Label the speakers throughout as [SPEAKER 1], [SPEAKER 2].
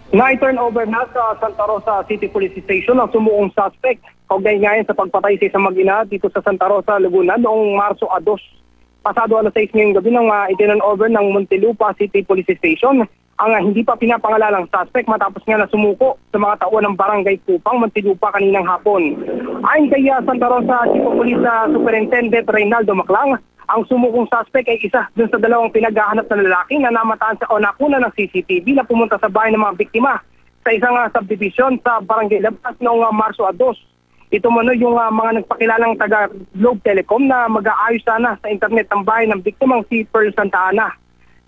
[SPEAKER 1] Na-turnover na sa Santa Rosa City Police Station ang sumuong suspect kaugnay ngayon sa pagpatay sa isang mag-ina dito sa Santa Rosa, Laguna noong Marso 2. Pasado alas 6 ngayong gabi nang i-turnover ng Muntinlupa City Police Station ang hindi pa pinapangalalang suspect matapos nga na sumuko sa mga tauhan ng Barangay Kupang, Muntinlupa kaninang hapon. Ayon kay Santa Rosa Chief of Police Superintendent Reynaldo Maclang, ang sumukong suspect ay isa dun sa dalawang pinaghahanap na lalaki na namataan sa nakuna ng CCTV na pumunta sa bahay ng mga biktima sa isang subdivision sa Barangay Labas noong Marso 2. Ito muna yung mga nagpakilalang taga Globe Telecom na mag-aayos sana sa internet ng bahay ng biktimang si Pearl Santa Ana.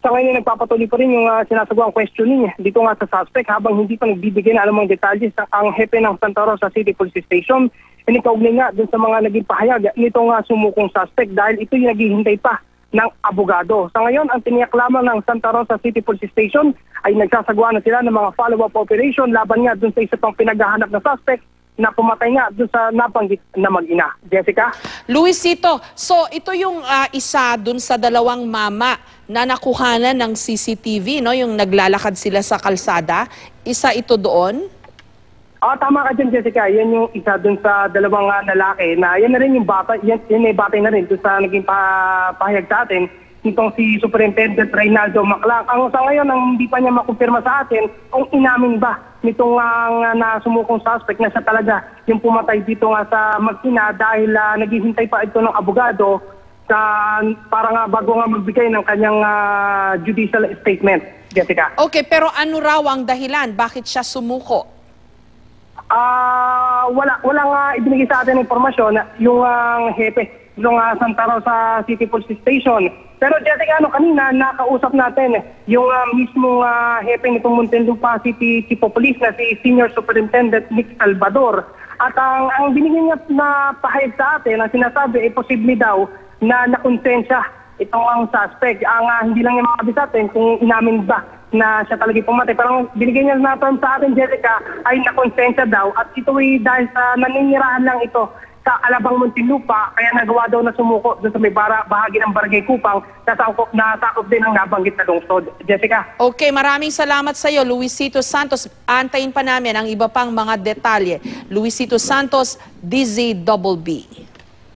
[SPEAKER 1] Sa ngayon ay nagpapatuloy pa rin yung sinasagawang questioning dito nga sa suspect habang hindi pa nagbibigay na anumang detalye ang hepe ng Santa Rosa City Police Station. Inikaugnay nga dun sa mga naging pahayag nitong sumukong suspect dahil ito yung naghihintay pa ng abogado. Sa ngayon, ang tiniyak lamang ng Santa Rosa City Police Station ay nagsasagawa na sila ng mga follow-up operation laban nga dun sa isa pang pinaghahanap na suspect na pumatay nga doon sa nabanggit na mag-ina. Jessica?
[SPEAKER 2] Luisito, so ito yung isa doon sa dalawang mama na nakuhanan ng CCTV, no? Yung naglalakad sila sa kalsada. Isa ito doon?
[SPEAKER 1] Tama ka dyan, Jessica. Yan yung isa doon sa dalawang lalaki na yan na rin yung bata, yan ay batay na rin doon sa naging pahayag sa atin itong si Superintendent Reynaldo Maclang. Ang sa ngayon, ang hindi pa niya makumpirma sa atin kung inamin ba nitong nasumukong suspect na siya talaga yung pumatay dito nga sa mag-ina dahil naghihintay pa ito ng abogado para nga bago nga magbigay ng kanyang judicial statement, Jessica.
[SPEAKER 2] Okay, pero ano raw ang dahilan? Bakit siya sumuko?
[SPEAKER 1] Walang ibinigay sa atin informasyon yung hepe ng Santa Rosa City Police Station. Pero Jessica, kanina nakausap natin yung mismong hepe nitong Muntinlupa City Chief of Police na si Senior Superintendent Nick Salvador. At ang binigyan niya na pahayag sa atin, ang sinasabi ay posible daw na nakonsensya itong ang suspect. Ang hindi lang niya makabi sa atin kung inamin ba na siya talaga pumatay. Pero ang binigyan niya na term sa atin, Jessica, ay nakonsensya daw. At ito ay dahil sa naninirahan lang ito sa Alabang Muntinlupa, kaya nagawa daw na sumuko doon sa may bahagi ng Barangay Kupang na sakop din ang nabanggit na lungsod. Jessica?
[SPEAKER 2] Okay, maraming salamat sa iyo, Luisito Santos. Antayin pa namin ang iba pang mga detalye. Luisito Santos, DZBB.